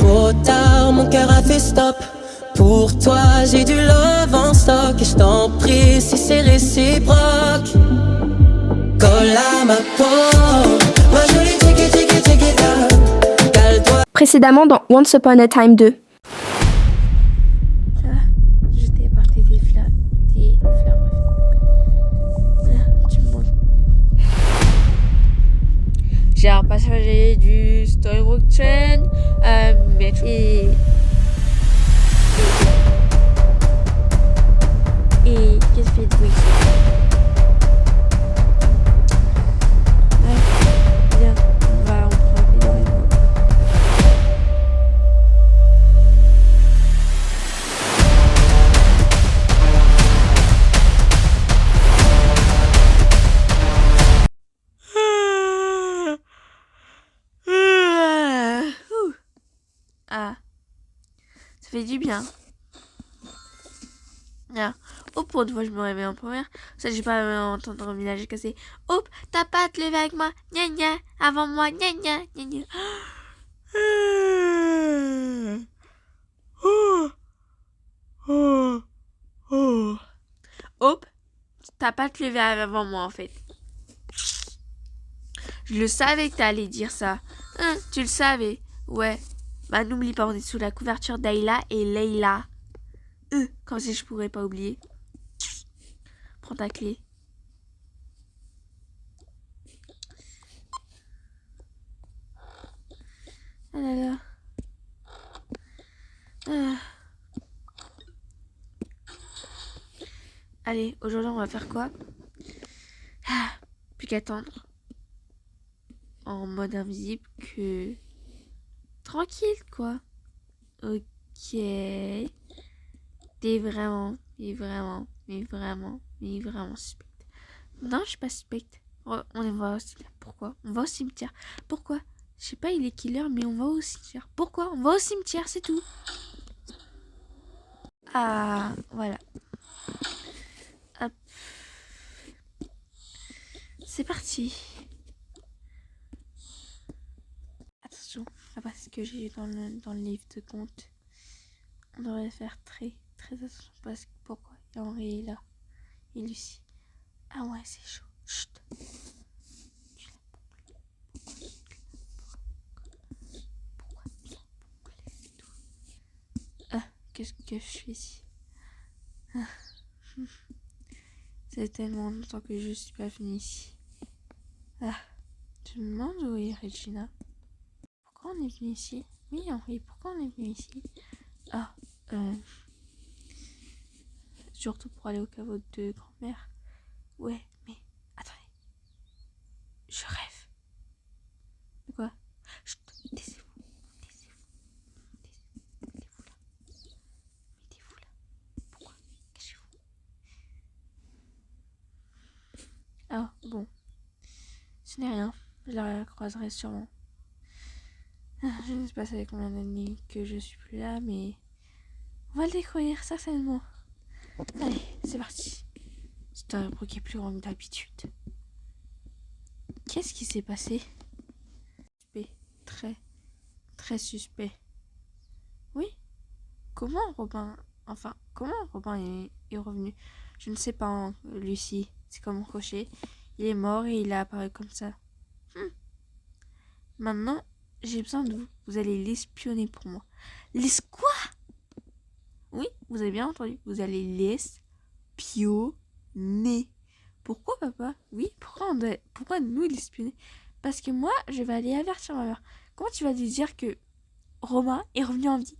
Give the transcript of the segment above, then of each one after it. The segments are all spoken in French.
Trop tard, mon cœur a fait stop. Pour toi, j'ai du love en stock. Et je t'en prie, si c'est réciproque, colle à ma peau. Ma jolie tiki tiki tiki ta. Cale-toi. Précédemment dans Once Upon a Time 2. Ça va? Je t'ai apporté des fleurs. Bref. Ah, tu me manques. J'ai un passager du Storybrooke Train. Et qu'est-ce que fait de bruit? Viens, on prend un peu de rythme. Ah, ça fait du bien. Ah. Oh, pour une fois, je me réveille en première. Ça, j'ai pas entendre un village cassé. Hop, t'as pas à te lever avec moi. Gna gna, avant moi. Gna gna, gna gna. Hop, t'as pas à te lever avant moi, en fait. Je le savais que t'allais dire ça. Hein, tu le savais. Ouais. Bah, n'oublie pas, on est sous la couverture d'Ayla et Leila. Comme si je pourrais pas oublier. Prends ta clé. Ah là là. Ah. Allez, aujourd'hui, on va faire quoi? Ah, plus qu'attendre. En mode invisible que... Tranquille, quoi. Ok. T'es vraiment suspecte. Non, je suis pas suspecte. On va au cimetière. Pourquoi? On va au cimetière. Pourquoi? Je sais pas, il est killer, mais on va au cimetière. Pourquoi? On va au cimetière, c'est tout. Ah, voilà. Hop. C'est parti. Attention, après ce que j'ai dans le livre de compte, on devrait faire très attention parce que pourquoi? Et Henri est là. Et Lucie. Ah ouais, c'est chaud. Chut. Ah, qu'est-ce que je fais ici? Ah. C'est tellement longtemps que je suis pas venue ici. Ah, je me demande où est Regina. Pourquoi on est venu ici? Oui, Henri, pourquoi on est venu ici? Ah, surtout pour aller au caveau de grand-mère. Ouais, mais attendez. Je rêve. De quoi? Chut, taisez-vous. Mettez-vous là. Mettez-vous là. Pourquoi? Cachez-vous. Ah, bon. Ce n'est rien. Je la croiserai sûrement. Je ne sais pas ça fait combien d'années que je suis plus là, mais on va le découvrir certainement. Allez, c'est parti. C'est un bruit qui est plus grand que d'habitude. Qu'est-ce qui s'est passé? Suspect. Très suspect. Oui? Comment Robin est revenu? Je ne sais pas, hein, Lucie. C'est comme Rocher. Il est mort et il a apparu comme ça. Maintenant, j'ai besoin de vous. Vous allez l'espionner pour moi. Quoi? Oui, vous avez bien entendu. Vous allez l'espionner. Pourquoi, papa? Oui, pourquoi nous l'espionner? Parce que moi, je vais aller avertir ma mère. Comment tu vas lui dire que Romain est revenu en vie?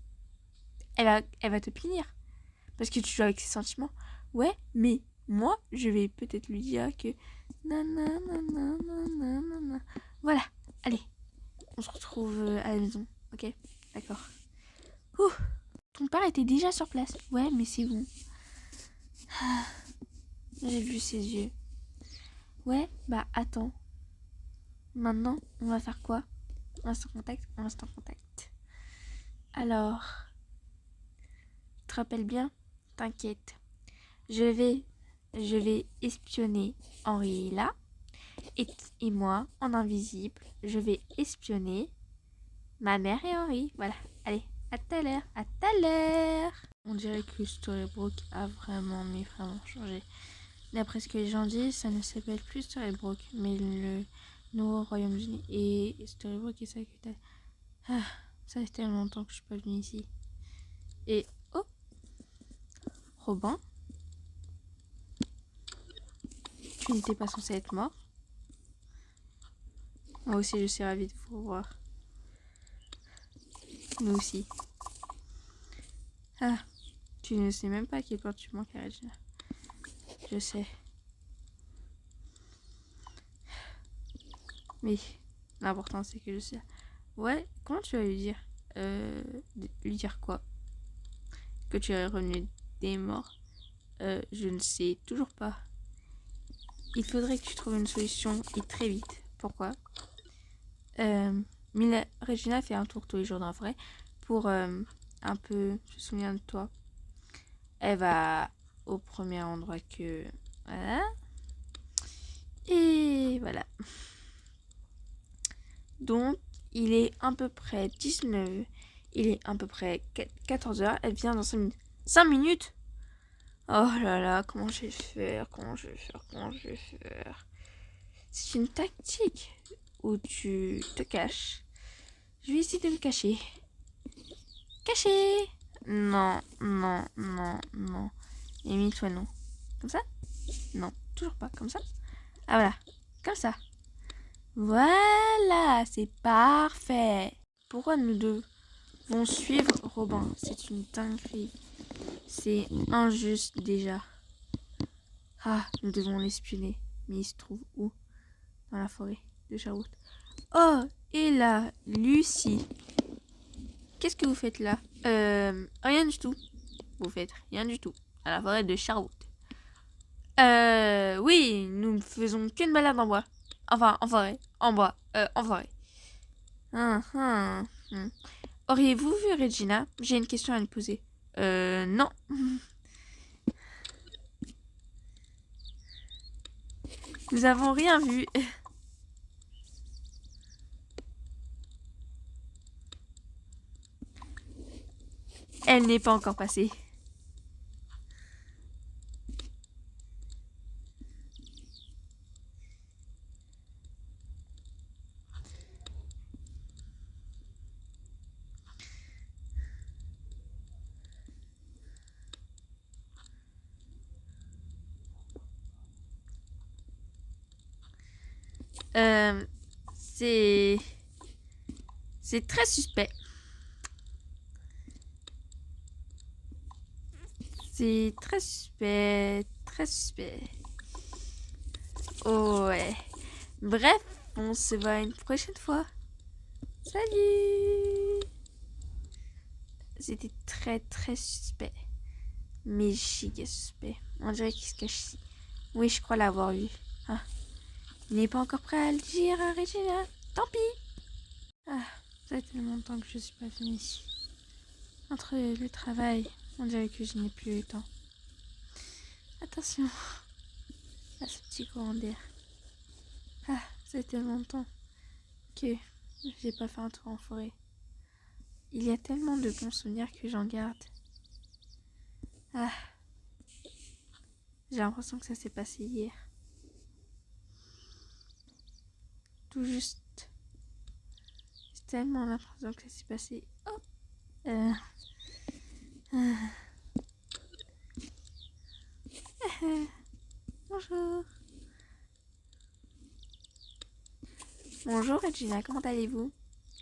Elle va te punir. Parce que tu joues avec ses sentiments. Ouais, mais moi, je vais peut-être lui dire que... Voilà, allez. On se retrouve à la maison. Ok, d'accord. Ouh, ton père était déjà sur place. Ouais, mais c'est bon. J'ai vu ses yeux. Ouais, bah attends. Maintenant, on va faire quoi? On reste en contact. Alors, tu te rappelles bien? T'inquiète. Je vais espionner Henri là. Et moi, en invisible, je vais espionner Ma mère et Henri. Voilà. Allez, à tout à l'heure. À tout à l'heure. On dirait que Storybrooke a vraiment, mais vraiment changé. D'après ce que les gens disent, ça ne s'appelle plus Storybrooke, mais le nouveau Royaume-Uni. Et Storybrooke est sa capitale. Ah, ça fait tellement longtemps que je suis pas venue ici. Et oh, Robin, tu n'étais pas censé être mort. Moi aussi, je suis ravie de vous revoir. Nous aussi. Ah, tu ne sais même pas à quel point tu manques à Regina. Je sais. Mais l'important, c'est que je sais. Ouais, comment tu vas lui dire lui dire quoi? Que tu es revenu des morts? Je ne sais toujours pas. Il faudrait que tu trouves une solution et très vite. Pourquoi? Regina fait un tour tous les jours dans la forêt pour un peu se souvenir de toi. Elle va au premier endroit que... Voilà. Et voilà. Donc, il est à peu près 19. Il est à peu près 14h. Elle vient dans 5 minutes. 5 minutes? Oh là là, comment je vais faire? Comment je vais faire? Comment je vais faire? C'est une tactique où tu te caches. Je vais essayer de me cacher. Caché! Non, non, non, non. Amy, toi non. Comme ça? Non, toujours pas. Comme ça? Ah voilà, comme ça. Voilà, c'est parfait. Pourquoi nous devons suivre Robin? C'est une dinguerie. C'est injuste déjà. Ah, nous devons l'espionner. Mais il se trouve où? Dans la forêt de Sherwood. Oh, et là, Lucie. Qu'est-ce que vous faites là? Rien du tout. Vous faites rien du tout. À la forêt de Sherwood. Oui, nous ne faisons qu'une balade en bois. Enfin, en forêt. En bois. En forêt. Auriez-vous vu Regina? J'ai une question à lui poser. Non. Nous avons rien vu. Elle n'est pas encore passée. C'est... C'est très suspect. C'est très suspect. Très suspect. Oh ouais. Bref, on se voit une prochaine fois. Salut! C'était très très suspect. Mais giga suspect. On dirait qu'il se cache ici. Oui, je crois l'avoir vu. Ah. Il n'est pas encore prêt à le dire à Regina. Tant pis. Ah, ça fait tellement longtemps que je suis pas venue ici. Entre le travail, on dirait que je n'ai plus le temps. Attention à ce petit courant d'air. Ah, ça fait tellement longtemps que j'ai pas fait un tour en forêt. Il y a tellement de bons souvenirs que j'en garde. Ah, j'ai l'impression que ça s'est passé hier. Tout juste. J'ai tellement l'impression que ça s'est passé. Oh. Bonjour. Bonjour Regina, comment allez-vous?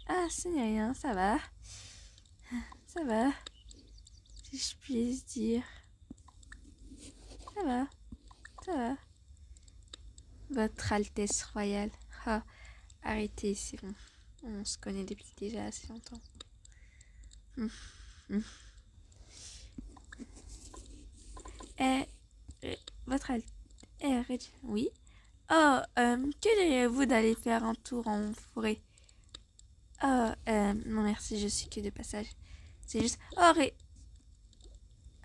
Ah, c'est rien, ça va. Ça va. Si je puis dire. Ça va. Ça va. Votre Altesse Royale. Ah, arrêtez, c'est bon. On se connaît depuis déjà assez longtemps. Votre Altesse... Regina, oui? Oh, que diriez-vous d'aller faire un tour en forêt? Oh, non merci, je suis que de passage. C'est juste... Oh,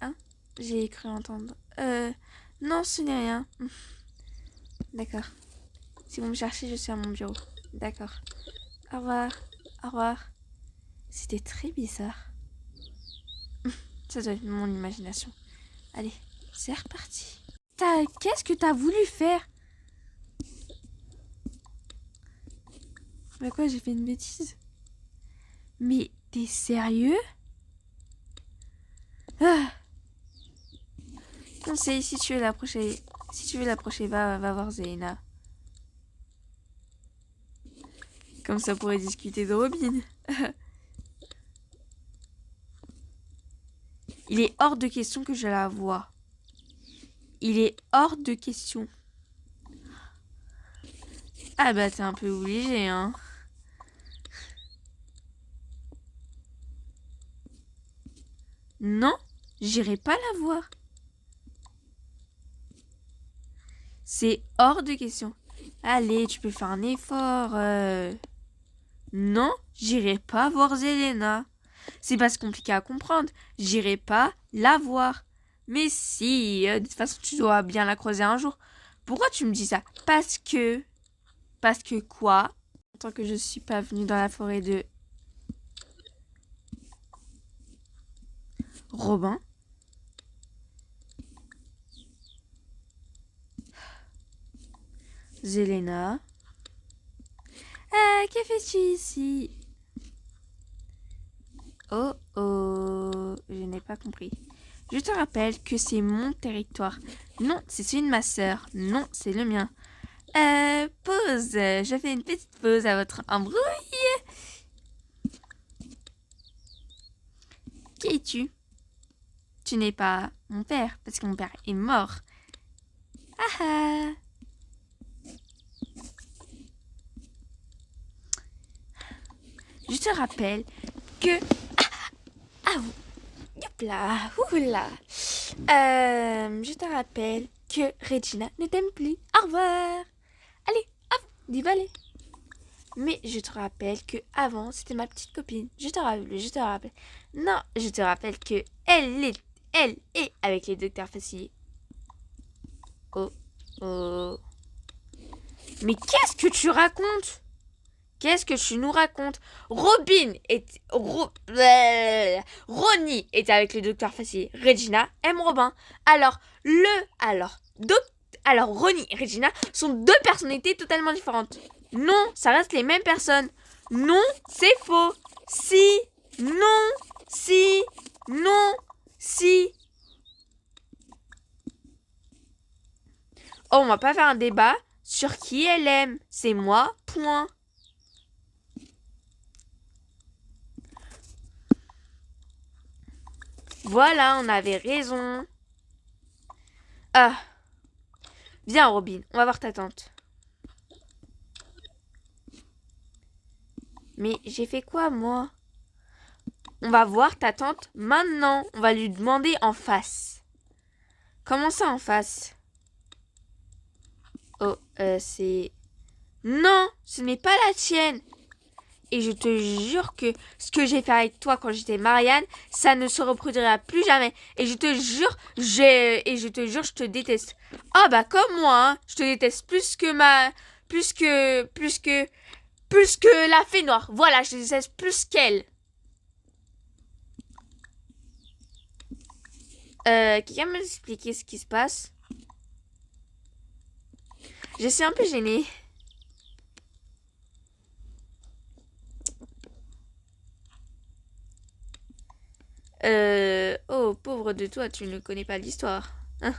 Hein? J'ai cru entendre. Non, ce n'est rien. D'accord. Si vous me cherchez, je suis à mon bureau. D'accord. Au revoir. Au revoir. C'était très bizarre. Ça doit être mon imagination. Allez, c'est reparti. Qu'est-ce que t'as voulu faire? Bah quoi, j'ai fait une bêtise? Mais t'es sérieux? Ah. Conseil, si tu veux l'approcher, va voir Zelena. Comme ça, on pourrait discuter de Robin. Il est hors de question que je la voie. Il est hors de question. Ah bah t'es un peu obligé, hein. Non, j'irai pas la voir. C'est hors de question. Allez, tu peux faire un effort. Non, j'irai pas voir Zelena. C'est pas si compliqué à comprendre. J'irai pas la voir. Mais si, de toute façon, tu dois bien la croiser un jour. Pourquoi tu me dis ça? Parce que quoi? Tant que je suis pas venue dans la forêt de Robin. Zelena. Que fais-tu ici? Oh oh, je n'ai pas compris. Je te rappelle que c'est mon territoire. Non, c'est celui de ma sœur. Non, c'est le mien. Pause. Je fais une petite pause à votre embrouille. Qui es-tu? Tu n'es pas mon père, parce que mon père est mort. Ah ah. Je te rappelle que... Ah, hop là, oula. Je te rappelle que Regina ne t'aime plus. Au revoir. Allez, hop, dis allez. Mais je te rappelle que avant c'était ma petite copine. Je te rappelle. Non, je te rappelle que elle est avec les docteurs faciliers. Oh, oh. Mais qu'est-ce que tu racontes? Qu'est-ce que tu nous racontes? Ronnie était avec le docteur facile. Regina aime Robin. Alors Ronnie et Regina sont deux personnalités totalement différentes. Non, ça reste les mêmes personnes. Non, c'est faux. Si, non, si, non, si. Oh, on va pas faire un débat sur qui elle aime. C'est moi, point. Voilà, on avait raison. Ah. Viens, Robin, on va voir ta tante. Mais j'ai fait quoi, moi? On va voir ta tante maintenant. On va lui demander en face. Comment ça, en face? Oh, c'est... Non, ce n'est pas la tienne. Et je te jure que ce que j'ai fait avec toi quand j'étais Marianne, ça ne se reproduira plus jamais. Et je te jure, je te déteste. Ah bah comme moi, hein. Je te déteste plus que la fée noire. Voilà, je te déteste plus qu'elle. Quelqu'un me expliquer ce qui se passe? Je suis un peu gênée. Oh, pauvre de toi, tu ne connais pas l'histoire. Hein?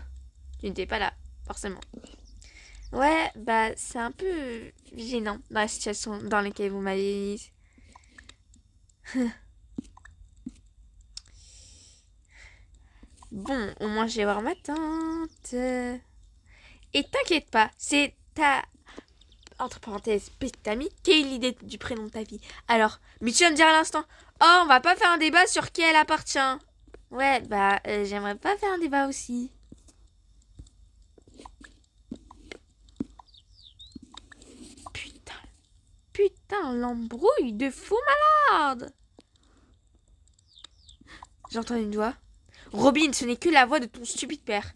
Tu n'étais pas là, forcément. Ouais, bah, c'est un peu gênant dans la situation dans laquelle vous m'avez mise. Bon, au moins, je vais voir ma tante. Et t'inquiète pas, c'est ta... Entre parenthèses, petite amie, qui a eu l'idée du prénom de ta fille. Alors, mais tu vas me dire à l'instant, oh, on va pas faire un débat sur qui elle appartient. Ouais, bah, j'aimerais pas faire un débat aussi. Putain, l'embrouille de fou malade. J'entends une voix. Robin, ce n'est que la voix de ton stupide père.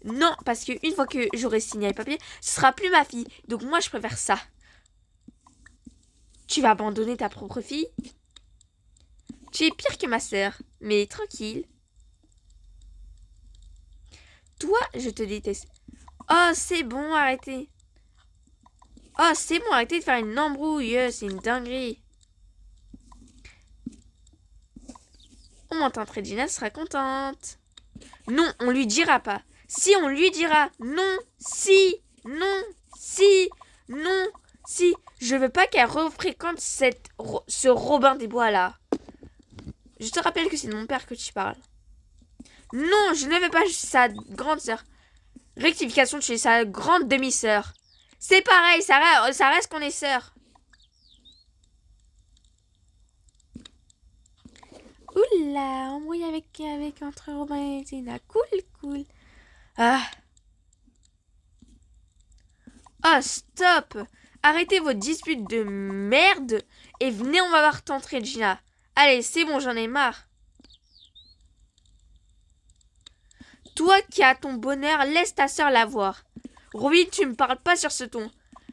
Non, parce que une fois que j'aurai signé les papiers, ce sera plus ma fille. Donc moi, je préfère ça. Tu vas abandonner ta propre fille? Tu es pire que ma sœur, mais tranquille. Toi, je te déteste. Oh, c'est bon, arrêtez. Oh, c'est bon, arrêtez de faire une embrouille. C'est une dinguerie. Au moins, tante Regina sera contente. Non, on lui dira pas. Si, on lui dira. Non, si, non, si, non, si. Je veux pas qu'elle refréquente ce Robin des Bois là. Je te rappelle que c'est de mon père que tu parles. Non, je ne veux pas sa grande sœur. Rectification, tu es sa grande demi-sœur. C'est pareil, ça reste qu'on est sœurs. Oula, embrouille avec entre Robin et Tina. Cool. Ah. Oh, stop. Arrêtez vos disputes de merde et venez, on va voir tante Regina. Allez, c'est bon, j'en ai marre. Toi qui as ton bonheur, laisse ta sœur la voir. Robin, tu me parles pas sur ce ton.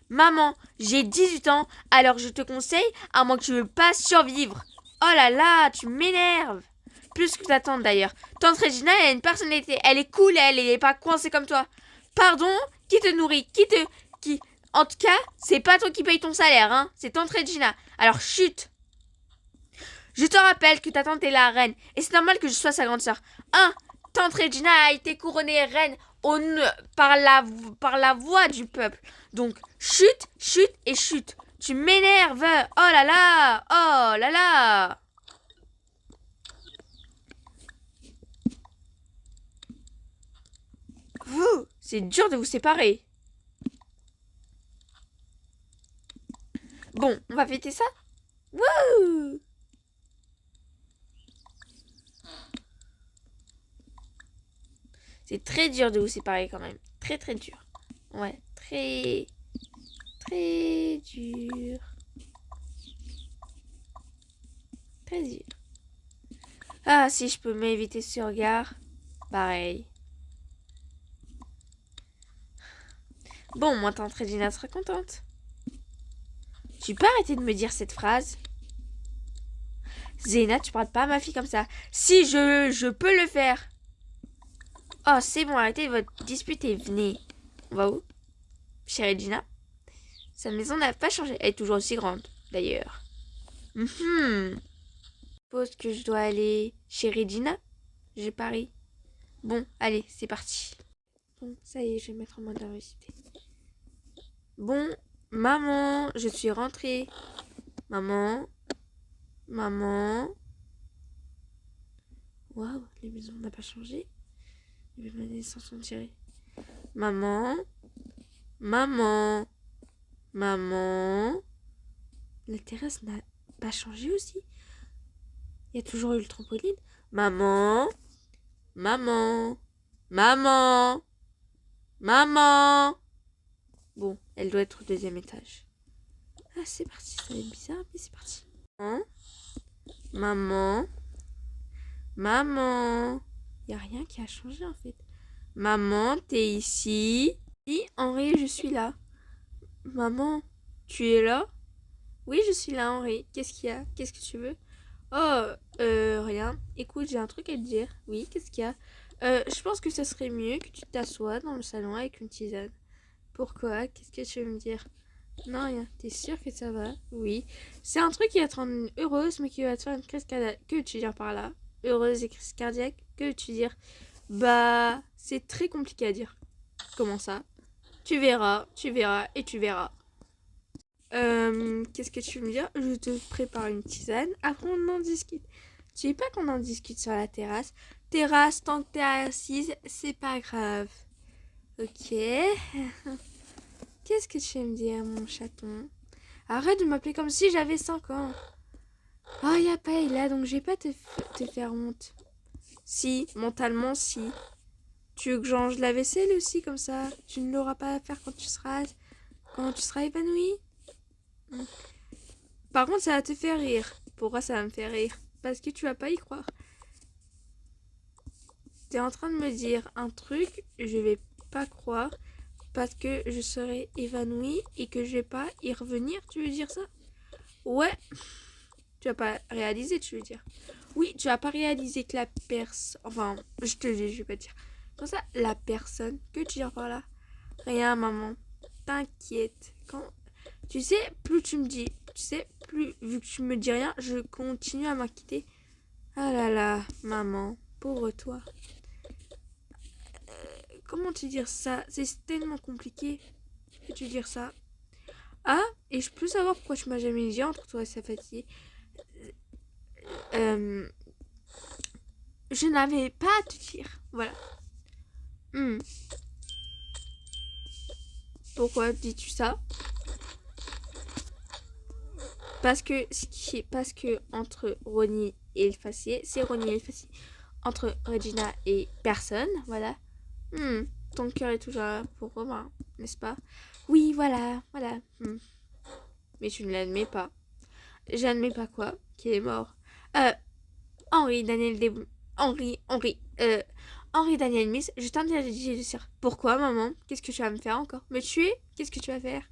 Maman, j'ai 18 ans, alors je te conseille, à moins que tu veux pas survivre. Oh là là, tu m'énerves. Plus que ta tante d'ailleurs. Tante Regina, elle a une personnalité. Elle est cool, elle est pas coincée comme toi. Pardon, qui te nourrit, qui... En tout cas, c'est pas toi qui paye ton salaire, hein. C'est tante Regina. Alors chut. Je te rappelle que ta tante est la reine. Et c'est normal que je sois sa grande sœur. Tante Regina a été couronnée reine par la voix du peuple. Donc, chut et chut. Tu m'énerves. Oh là là. C'est dur de vous séparer. Bon, on va fêter ça. Wouh! C'est très dur de vous séparer quand même. Très dur. Ouais, très dur. Très dur. Ah, si je peux m'éviter ce regard. Pareil. Bon, moi, tante Regina sera contente. Tu peux arrêter de me dire cette phrase? Zéna, tu parles pas à ma fille comme ça. Si, je peux le faire. Oh, c'est bon, arrêtez votre dispute et venez. On va où? Chez Regina. Sa maison n'a pas changé. Elle est toujours aussi grande, d'ailleurs. Je suppose que je dois aller chez Regina. Je parie. Bon, allez, c'est parti. Bon, ça y est, je vais mettre en mode université. Bon, maman, je suis rentrée. Maman. Waouh, les maisons n'ont pas changé. Les maisons s'en sont tirées. Maman. La terrasse n'a pas changé aussi. Il y a toujours eu le trampoline. Maman. Bon, elle doit être au 2e étage. Ah, c'est parti. Ça va être bizarre, mais c'est parti. Maman. Il n'y a rien qui a changé en fait. Maman, t'es ici? Oui, Henri, je suis là. Maman, tu es là? Oui, je suis là, Henri. Qu'est-ce qu'il y a? Qu'est-ce que tu veux? Oh, rien. Écoute, j'ai un truc à te dire. Oui, qu'est-ce qu'il y a? Je pense que ça serait mieux que tu t'assoies dans le salon avec une tisane. Pourquoi? Qu'est-ce que tu veux me dire? Non, rien. T'es sûre que ça va? Oui. C'est un truc qui va te rendre heureuse, mais qui va te faire une crise cardiaque. Que veux-tu dire par là? Heureuse et crise cardiaque? Que veux-tu dire? Bah, c'est très compliqué à dire. Comment ça? Tu verras, et tu verras. Qu'est-ce que tu veux me dire? Je te prépare une tisane. Après, on en discute. Tu veux pas qu'on en discute sur la terrasse? Terrasse, tant que t'es assise, c'est pas grave. Ok. Qu'est-ce que tu veux me dire, mon chaton? Arrête de m'appeler comme si j'avais 5 ans. Oh, y a pas là, donc je vais pas te faire honte. Si, mentalement, si. Tu veux que j'ange la vaisselle aussi, comme ça? Tu ne l'auras pas à faire quand tu seras évanoui? Par contre, ça va te faire rire. Pourquoi ça va me faire rire? Parce que tu vas pas y croire. T'es en train de me dire un truc, je vais pas croire parce que je serai évanouie et que je vais pas y revenir. Tu veux dire ça? Ouais. Tu as pas réalisé, tu veux dire. Oui, tu as pas réalisé que la personne... Enfin, je te le dis, je vais pas te dire. Comme ça, la personne que tu dis par là. Rien, maman. T'inquiète. Quand... Tu sais, plus tu me dis... Tu sais, plus... Vu que tu me dis rien, je continue à m'inquiéter. Ah là là, maman. Pauvre toi. Comment te dire ça? C'est tellement compliqué de te dire ça. Ah, et je peux savoir pourquoi tu m'as jamais dit entre toi et sa fatigue. Je n'avais pas à te dire. Voilà. Pourquoi dis-tu ça? Parce que entre Ronnie et le facier, c'est Ronnie et le facier. Entre Regina et personne, voilà. Ton cœur est toujours là pour Romain, n'est-ce pas? Oui, voilà. Mais tu ne l'admets pas. J'admets pas quoi? Qu'il est mort. Henri Daniel Miss, je t'interdis de dire pourquoi, maman? Qu'est-ce que tu vas me faire encore? Me tuer? Qu'est-ce que tu vas faire?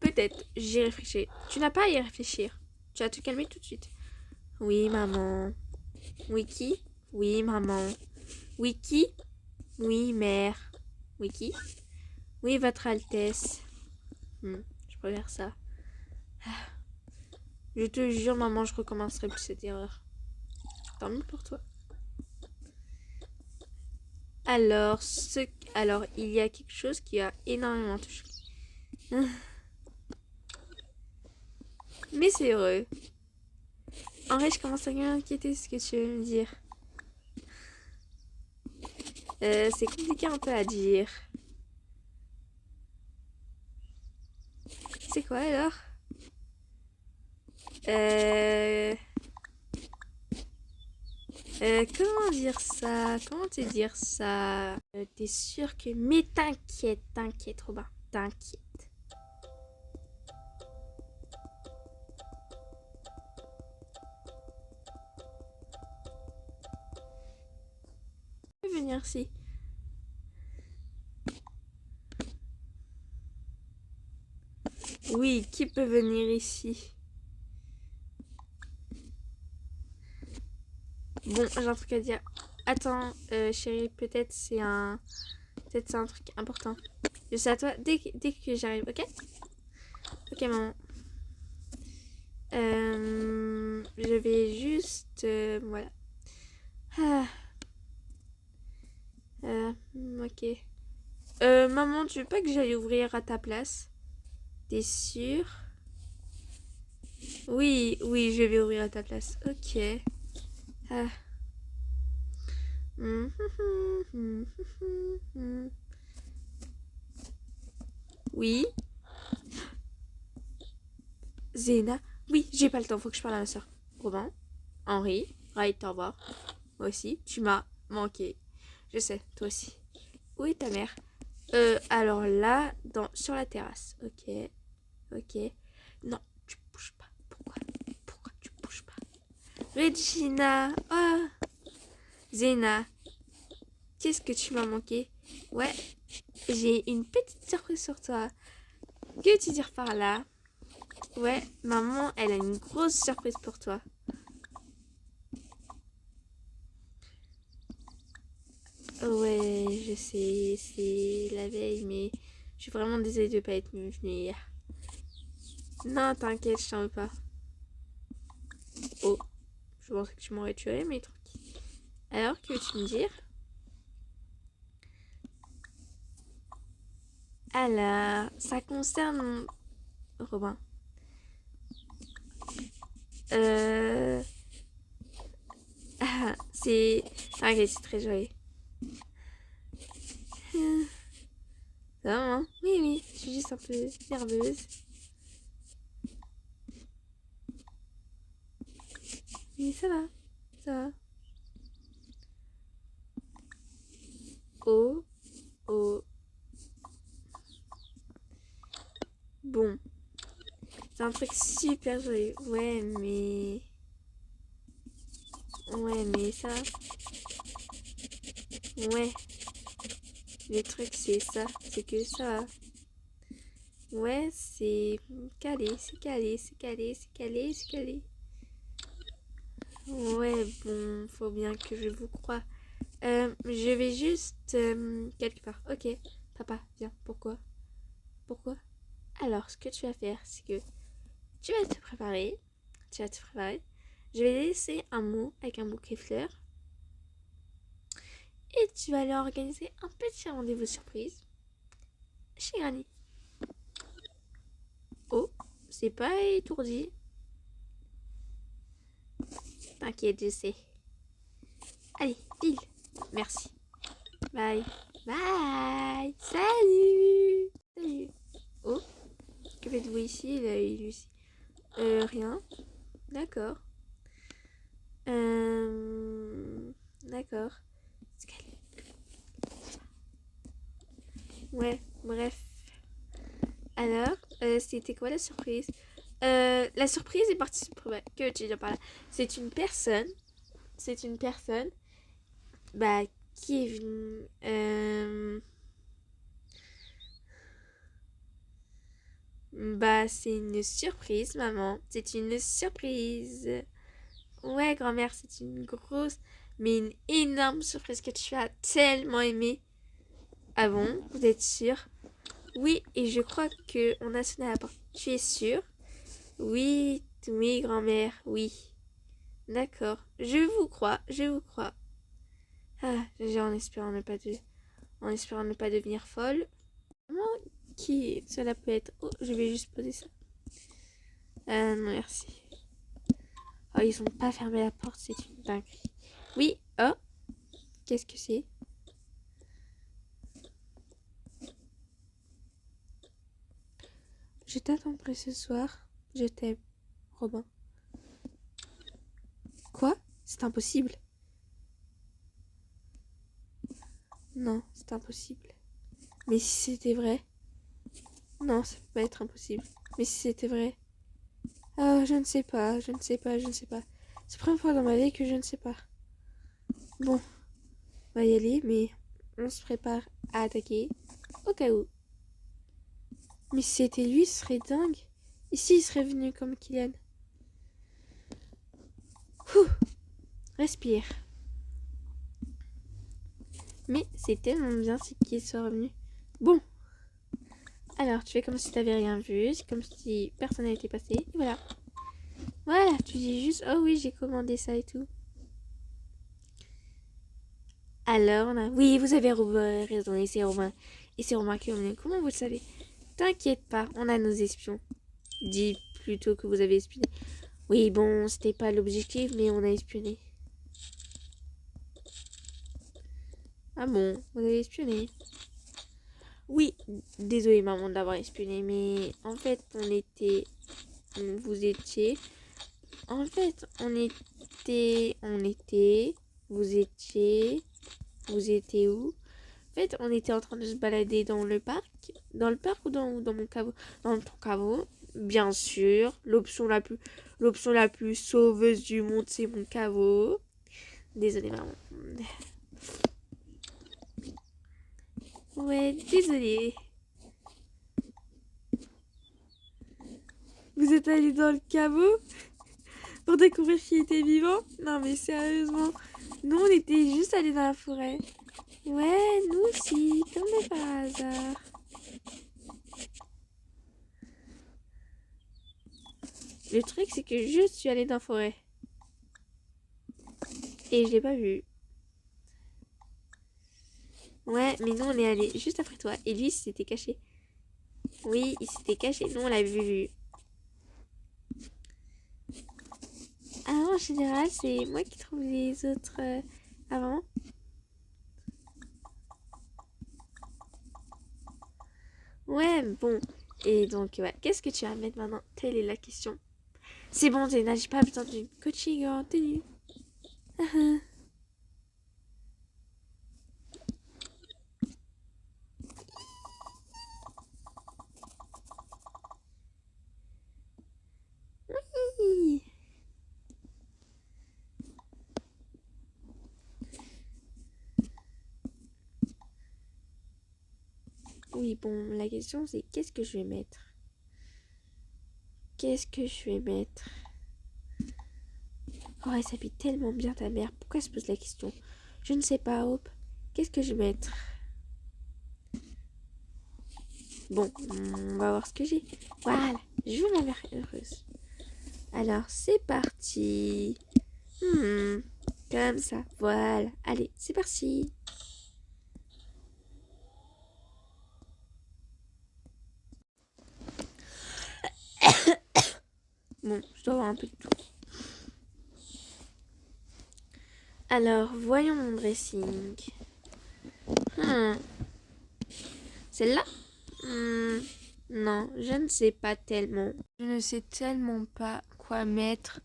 Peut-être, j'y réfléchis. Tu n'as pas à y réfléchir. Tu vas te calmer tout de suite. Oui, maman. Oui, qui? Oui, maman. Oui, qui? Oui, mère. Oui, qui? Oui, votre Altesse. Je préfère ça. Je te jure, maman, je recommencerai plus cette erreur. Tant mieux pour toi. Alors, il y a quelque chose qui a énormément touché. Mais c'est heureux. En vrai, je commence à m'inquiéter ce que tu veux me dire. C'est compliqué un peu à dire. C'est quoi alors? Comment dire ça? Comment te dire ça? T'es sûr que... Mais t'inquiète, Robin. T'inquiète. Je vais venir ici. Oui, qui peut venir ici? Bon, j'ai un truc à dire. Attends, chérie, peut-être c'est un truc important. Je sais à toi dès que j'arrive, ok? Ok, maman. Je vais juste... voilà. Ok. Maman, tu veux pas que j'aille ouvrir à ta place? T'es sûre? Oui, je vais ouvrir à ta place. Ok. Oui. Zéna. Oui, j'ai pas le temps, faut que je parle à ma soeur. Robin, Henri, Wright, au revoir. Moi aussi, tu m'as manqué. Je sais, toi aussi. Où est ta mère? Alors là, sur la terrasse. Ok. Non, tu bouges pas. Pourquoi tu bouges pas? Regina. Oh. Zéna. Qu'est-ce que tu m'as manqué? Ouais, j'ai une petite surprise sur toi. Que veux-tu dire par là? Ouais, maman, elle a une grosse surprise pour toi. Ouais, je sais, c'est la veille, mais je suis vraiment désolée de ne pas être venue hier. Non, t'inquiète, je t'en veux pas. Oh, je pensais que tu m'aurais tué, mais tranquille. Alors, que veux-tu me dire? Alors, ça concerne Robin. C'est... Ok, c'est très joli. Ça va, hein? Oui, je suis juste un peu nerveuse. Mais ça va. Oh. Bon. C'est un truc super joli. Ouais, mais ça... Ouais. Le truc, c'est ça. C'est que ça... Ouais, c'est calé. Ouais, bon, faut bien que je vous croie. Je vais juste quelque part. Ok, papa, viens. Pourquoi? Pourquoi? Alors, ce que tu vas faire, c'est que tu vas te préparer. Tu vas te préparer. Je vais laisser un mot avec un bouquet de fleurs. Et tu vas leur organiser un petit rendez-vous surprise chez Granny. Oh, c'est pas étourdi. T'inquiète, je sais. Allez, file. Merci. Bye. Bye. Salut. Salut. Oh, que faites-vous ici, Lucie? Rien. D'accord. D'accord. Ouais, bref. Alors, c'était quoi la surprise? La surprise est partie que tu dis par là. C'est une personne, bah, qui est venue, bah, c'est une surprise, maman. C'est une surprise. Ouais, grand-mère, c'est une grosse, mais une énorme surprise que tu as tellement aimée. Ah bon, vous êtes sûr? Oui, et je crois que on a sonné à la porte. Tu es sûr? Oui, oui, grand-mère, oui. D'accord, je vous crois, je vous crois. Ah, en espérant ne pas devenir folle. Comment qui cela peut être? Oh, je vais juste poser ça. Non, merci. Oh, ils ont pas fermé la porte, c'est une dinguerie. Oui, oh, qu'est-ce que c'est? Je t'attendrai ce soir. Je t'aime, Robin. Quoi? C'est impossible. Non, c'est impossible. Mais si c'était vrai? Non, ça peut pas être impossible. Mais si c'était vrai? Ah, je ne sais pas, je ne sais pas, je ne sais pas. C'est la première fois dans ma vie que je ne sais pas. Bon, on va y aller, mais on se prépare à attaquer au cas où. Mais si c'était lui, ce serait dingue. Et s'il serait venu comme Kylian? Ouh, respire. Mais c'est tellement bien qu'il soit revenu. Bon, alors tu fais comme si t'avais rien vu, c'est comme si personne n'était passé, et voilà. Voilà, tu dis juste, oh oui, j'ai commandé ça et tout. Alors, oui, vous avez raison, et c'est Romain. Et c'est Romain qui est venu. Comment vous le savez? T'inquiète pas, on a nos espions. Dis plutôt que vous avez espionné. Oui, bon, c'était pas l'objectif, mais on a espionné. Ah bon, vous avez espionné? Oui, désolé maman d'avoir espionné, mais en fait, vous étiez, en fait, vous étiez où? En fait, on était en train de se balader dans le parc ou dans mon caveau? Dans ton caveau, bien sûr. L'option la plus sauveuse du monde, c'est mon caveau. Désolée maman. Ouais, désolée. Vous êtes allé dans le caveau pour découvrir qui était vivant? Non mais sérieusement, nous on était juste allés dans la forêt. Ouais, nous aussi, comme de par hasard. Le truc c'est que je suis allée dans la forêt. Et je l'ai pas vu. Ouais, mais nous on est allé juste après toi. Et lui il s'était caché. Oui, il s'était caché. Nous on l'avait vu. Ah, en général, c'est moi qui trouve les autres avant. Ouais, bon. Et donc, ouais, qu'est-ce que tu vas mettre maintenant? Telle est la question. C'est bon, Zéna, j'ai pas besoin d'une coaching en tenue. Oui. Oui, bon, la question c'est qu'est-ce que je vais mettre? Qu'est-ce que je vais mettre? Oh, elle s'habille tellement bien, ta mère. Pourquoi elle se pose la question? Je ne sais pas, Hope. Qu'est-ce que je vais mettre? Bon, on va voir ce que j'ai. Voilà, je veux ma mère heureuse. Alors, c'est parti. Comme ça, voilà. Allez, c'est parti. Bon, je dois avoir un peu de tout. Alors, voyons mon dressing. Celle-là? Non, je ne sais pas tellement. Je ne sais tellement pas quoi mettre.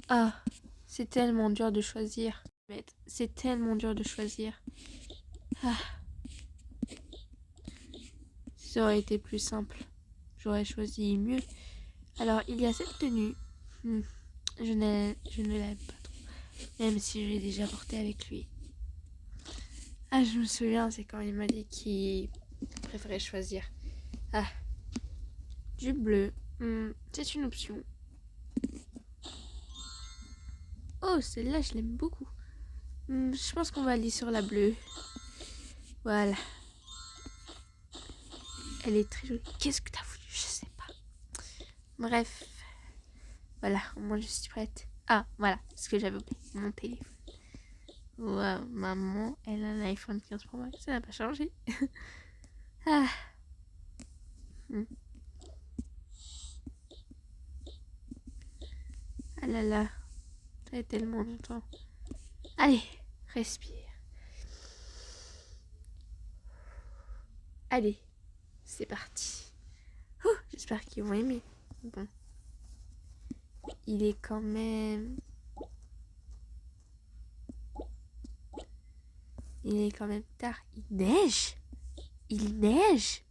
Ah, c'est tellement dur de choisir. C'est tellement dur de choisir. Ah. Ça aurait été plus simple. J'aurais choisi mieux. Alors, il y a cette tenue. Je ne l'aime pas trop. Même si je l'ai déjà portée avec lui. Ah, je me souviens, c'est quand il m'a dit qu'il préférait choisir. Ah, du bleu. C'est une option. Oh, celle-là, je l'aime beaucoup. Je pense qu'on va aller sur la bleue. Voilà. Elle est très jolie. Qu'est-ce que t'as voulu? Je sais pas. Bref. Voilà, au moins je suis prête. Ah, voilà, ce que j'avais oublié. Mon téléphone. Waouh, maman, elle a un iPhone 15 Pro Max. Ça n'a pas changé. Ah. Ah là là. Ça fait tellement longtemps. Allez, respire. Allez, c'est parti. J'espère qu'ils vont aimer. Bon. Il est quand même tard. Il neige? Il neige?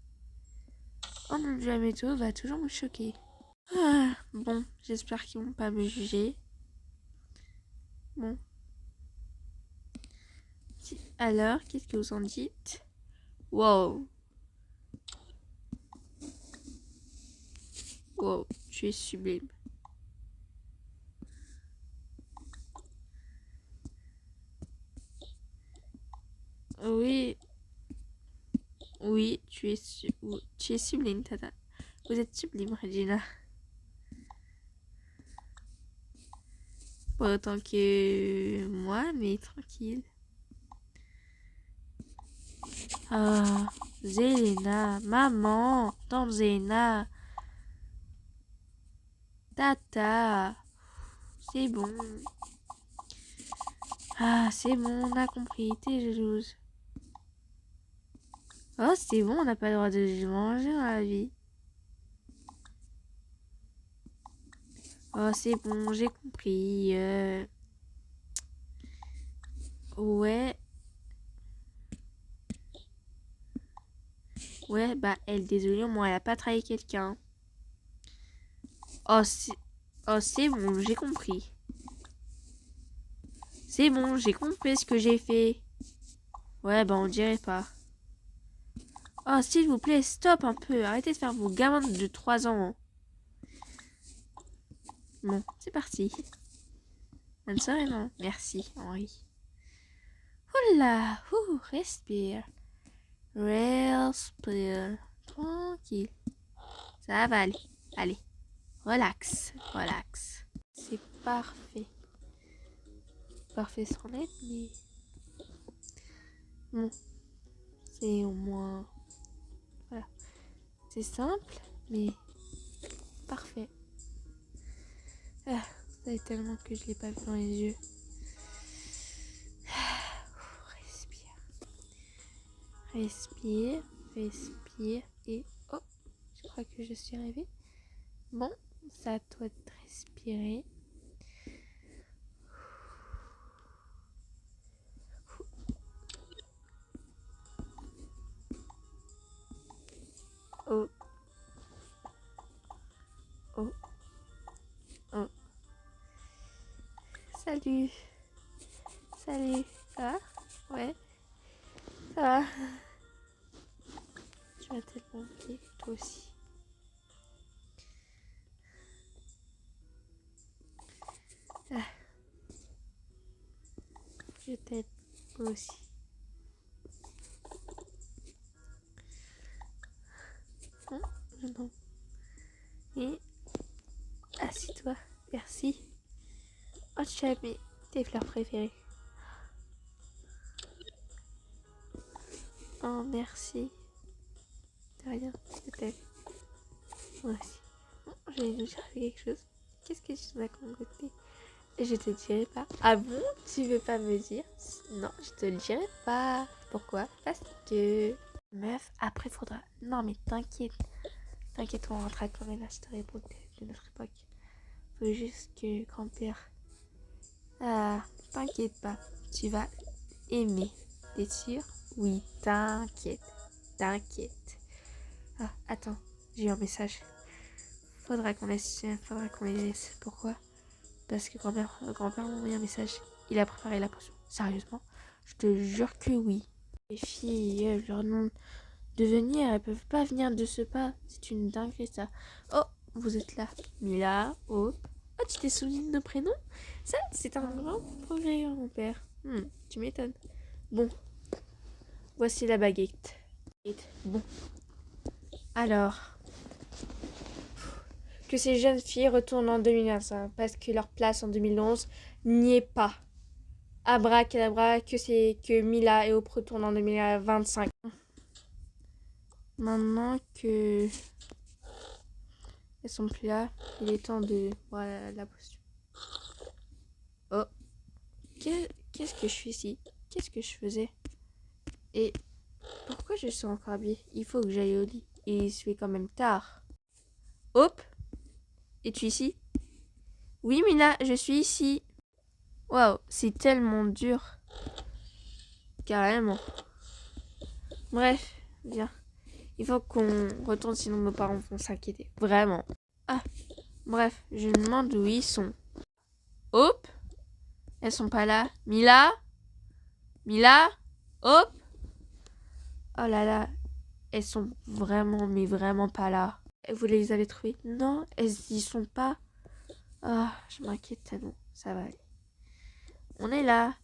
Oh mon dieu, la météo va toujours me choquer. Ah, bon, j'espère qu'ils vont pas me juger. Bon. Alors, qu'est-ce que vous en dites? Wow. Wow, tu es sublime. Oui. Oui, tu es sublime, Tata. Vous êtes sublime, Regina. Pas autant que moi, mais tranquille. Ah, Zelena, maman, tante Zéna, Tata, c'est bon. Ah, c'est bon, on a compris, t'es jalouse. Oh, c'est bon, on n'a pas le droit de manger dans la vie. Oh, c'est bon, j'ai compris. Ouais. Ouais, bah, elle, désolée, moi, elle a pas trahi quelqu'un. Oh, c'est bon, j'ai compris. C'est bon, j'ai compris ce que j'ai fait. Ouais, bah, on dirait pas. Oh, s'il vous plaît, stop un peu. Arrêtez de faire vos gamins de 3 ans. Bon, c'est parti. Bonne soirée, maman. Merci, Henri. Oula, respire. Respire. Tranquille. Ça va aller. Allez, relax, relax. C'est parfait. Parfait sans être, mais... Bon, c'est au moins... Voilà. C'est simple, mais parfait. Ah, ça fait tellement que je l'ai pas vu dans les yeux. Respire. Respire, respire et... Oh, je crois que je suis arrivée. Bon, c'est à toi de respirer. Oh. Oh. Oh. Salut. Salut. Ça va? Ouais. Ça va? Tu m'as tellement oublié, toi aussi. Ah. Je t'aime. Moi aussi. Non, non. Et assis-toi. Merci. Oh, tu as mis tes fleurs préférées. Oh, merci. De rien, je t'aime. Moi aussi. Bon, je vais nous chercher quelque chose. Qu'est-ce que tu m'as concocté? Je te dirai pas. Ah bon? Tu veux pas me dire? Non, je te le dirai pas. Pourquoi? Parce que... Meuf, après faudra... Non mais t'inquiète. T'inquiète, on rentrera quand même à cette époque de notre époque. Faut juste que grand-père... Ah, t'inquiète pas. Tu vas aimer. T'es sûre? Oui, t'inquiète. T'inquiète. Ah, attends. J'ai eu un message. Faudra qu'on les laisse. Pourquoi? Parce que grand-père m'a envoyé un message. Il a préparé la potion. Sérieusement? Je te jure que oui. Les filles, elles leur demandent de venir. Elles peuvent pas venir de ce pas. C'est une dinguerie ça. Oh, vous êtes là. Mila, oh. Oh, tu t'es souvenu de nos prénoms? Ça, c'est un grand progrès, mon père. Tu m'étonnes. Bon. Voici la baguette. Bon. Alors... Que ces jeunes filles retournent en 2025 parce que leur place en 2011 n'y est pas. Abracadabra, que Mila et Hope retournent en 2025. Maintenant que elles sont plus là, il est temps de voir la potion. Oh, qu'est-ce que je fais ici? Qu'est-ce que je faisais? Et pourquoi je suis encore habillée? Il faut que j'aille au lit. Et il se fait quand même tard. Hope? Es-tu ici? Oui, Mila, je suis ici. Waouh, c'est tellement dur. Carrément. Bref, bien. Il faut qu'on retourne, sinon nos parents vont s'inquiéter. Vraiment. Ah, bref, je me demande où ils sont. Hop! Elles sont pas là. Mila? Mila? Hop! Oh là là. Elles sont vraiment, mais vraiment pas là. Vous les avez trouvées? Non, elles y sont pas. Ah, je m'inquiète tellement. Ça va aller. On est là.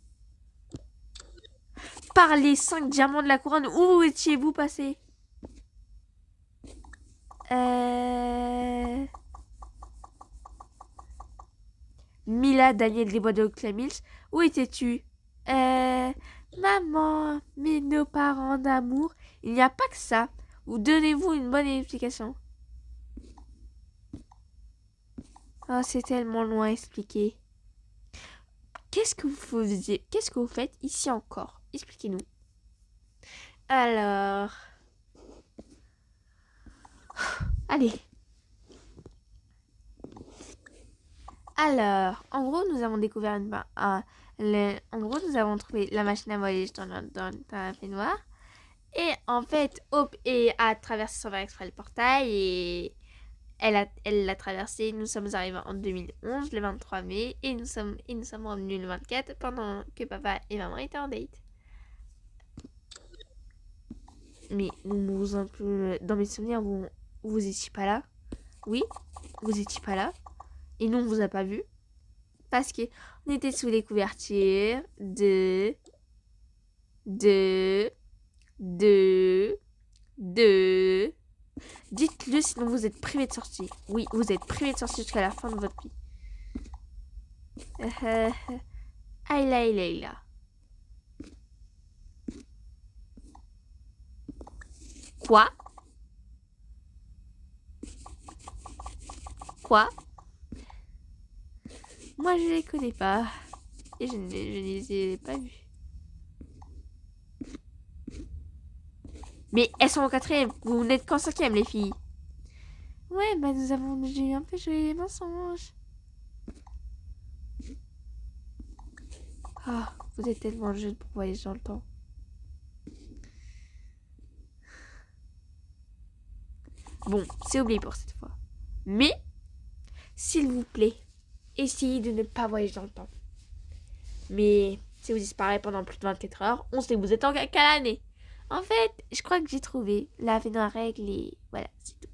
Par les 5 diamants de la couronne, où étiez-vous passé? Mila, Daniel des Bois de Clamils, où étais-tu? Maman, mais nos parents d'amour, il n'y a pas que ça. Vous donnez-vous une bonne explication. Oh, c'est tellement loin à expliquer. Qu'est-ce que vous faisiez? Qu'est-ce que vous faites ici encore? Expliquez-nous. Alors... Allez. Alors, en gros, nous avons découvert en gros, nous avons trouvé la machine à voyager dans la baignoire. Et en fait, Hope a traversé sans faire exprès le portail et elle l'a traversé. Nous sommes arrivés en 2011, le 23 mai, et nous sommes revenus le 24 pendant que papa et maman étaient en date. Mais dans mes souvenirs, vous étiez pas là. Oui, vous étiez pas là. Et nous, on vous a pas vu. Parce que on était sous les couvertures de... Dites-le, sinon vous êtes privé de sortie. Oui, vous êtes privé de sortie jusqu'à la fin de votre vie. Ayla. Quoi? Moi, je les connais pas. Et je ne les ai pas vus. Mais elles sont en 4ème. Vous n'êtes qu'en 5ème, les filles. Ouais, bah nous avons dû un peu jouer les mensonges. Ah, vous êtes tellement jeune pour voyager dans le temps. Bon, c'est oublié pour cette fois. Mais, s'il vous plaît, essayez de ne pas voyager dans le temps. Mais, si vous disparaissez pendant plus de 24 heures, on sait que vous êtes en quelle année. En fait, je crois que j'ai trouvé la règle et voilà, c'est tout.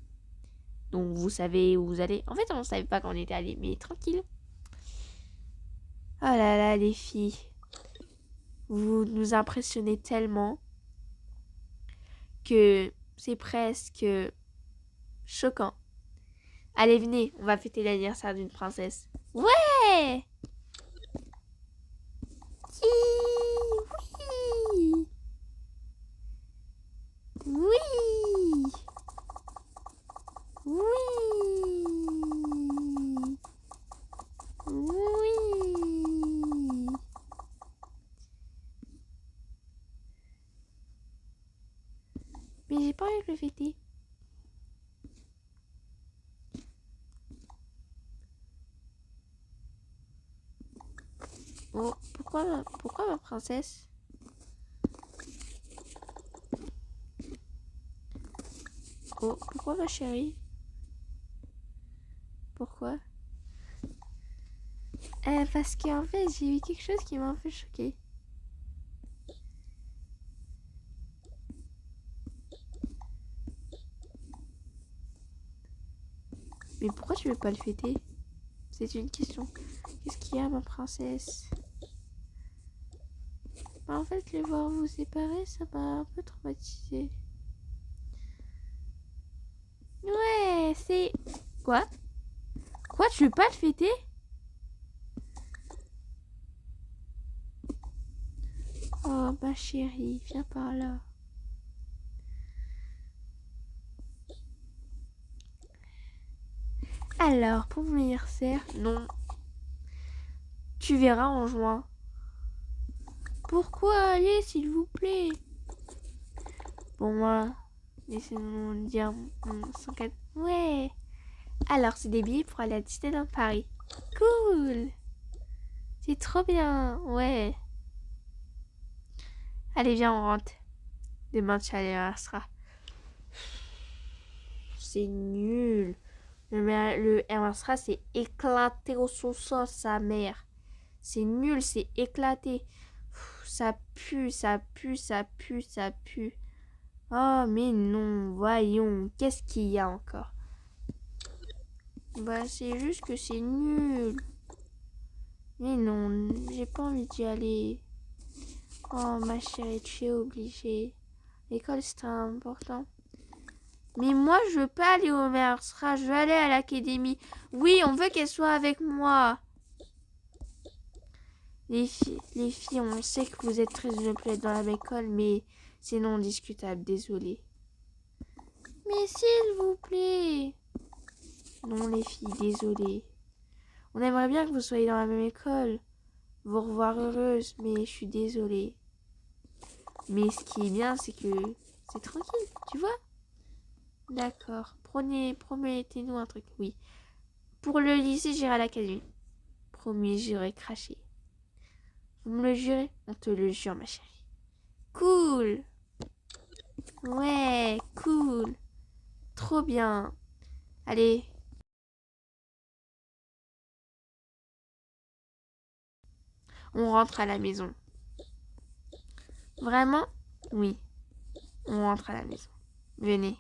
Donc, vous savez où vous allez. En fait, on ne savait pas quand on était allé, mais tranquille. Oh là là, les filles. Vous nous impressionnez tellement que c'est presque choquant. Allez, venez, on va fêter l'anniversaire d'une princesse. Ouais! Oui! Oui! Oui! Oui! Mais j'ai pas envie de le fêter. Oh, pourquoi ma princesse? Oh, pourquoi ma chérie? Pourquoi? Parce qu'en fait, j'ai vu quelque chose qui m'a un peu choquée. Mais pourquoi tu veux pas le fêter? C'est une question. Qu'est-ce qu'il y a, ma princesse? Bah, en fait, les voir vous séparer, ça m'a un peu traumatisée. Ouais, c'est... Quoi? Quoi, tu veux pas le fêter? Oh, ma chérie, viens par là. Alors, pour mon anniversaire, non. Tu verras en juin. Pourquoi? Allez, s'il vous plaît. Bon, moi, laissez-moi dire mon 104. Ouais. Alors, c'est des billets pour aller à Disneyland Paris. Cool. C'est trop bien. Ouais. Allez, viens, on rentre. Demain, tu anniversaire. C'est nul. Le anniversaire, c'est éclaté au sous-sol, sa mère. C'est nul, c'est éclaté. Ça pue, ça pue, ça pue, ça pue. Oh, mais non, voyons. Qu'est-ce qu'il y a encore? Bah, c'est juste que c'est nul. Mais non, j'ai pas envie d'y aller. Oh, ma chérie, tu es obligée. L'école, c'est important. Mais moi, je veux pas aller au Mersra, je veux aller à l'académie. Oui, on veut qu'elle soit avec moi. Les filles, on sait que vous êtes très heureux d'être dans la même école, mais c'est non discutable, désolé. Mais s'il vous plaît. Non, les filles, désolé. On aimerait bien que vous soyez dans la même école. Vous revoir heureuse, mais je suis désolée. Mais ce qui est bien, c'est que c'est tranquille, tu vois? D'accord. Promettez-nous un truc. Oui. Pour le lycée, j'irai à l'académie. Promis, j'irai cracher. Vous me le jurez? On te le jure, ma chérie. Cool. Ouais, cool. Trop bien. Allez. On rentre à la maison. Vraiment? Oui. On rentre à la maison. Venez.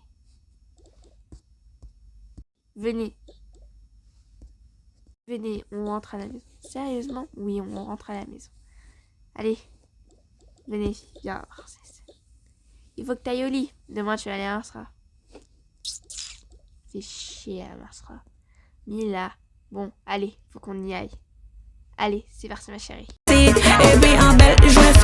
Venez. Venez, on rentre à la maison. Sérieusement? Oui, on rentre à la maison. Allez. Venez, viens, princesse. Il faut que t'ailles au lit. Demain, tu vas aller à Marsra. Fais chier à Marsra. Mila. Bon, allez, faut qu'on y aille. Allez, c'est parti, ma chérie. Et oui, en belle, je me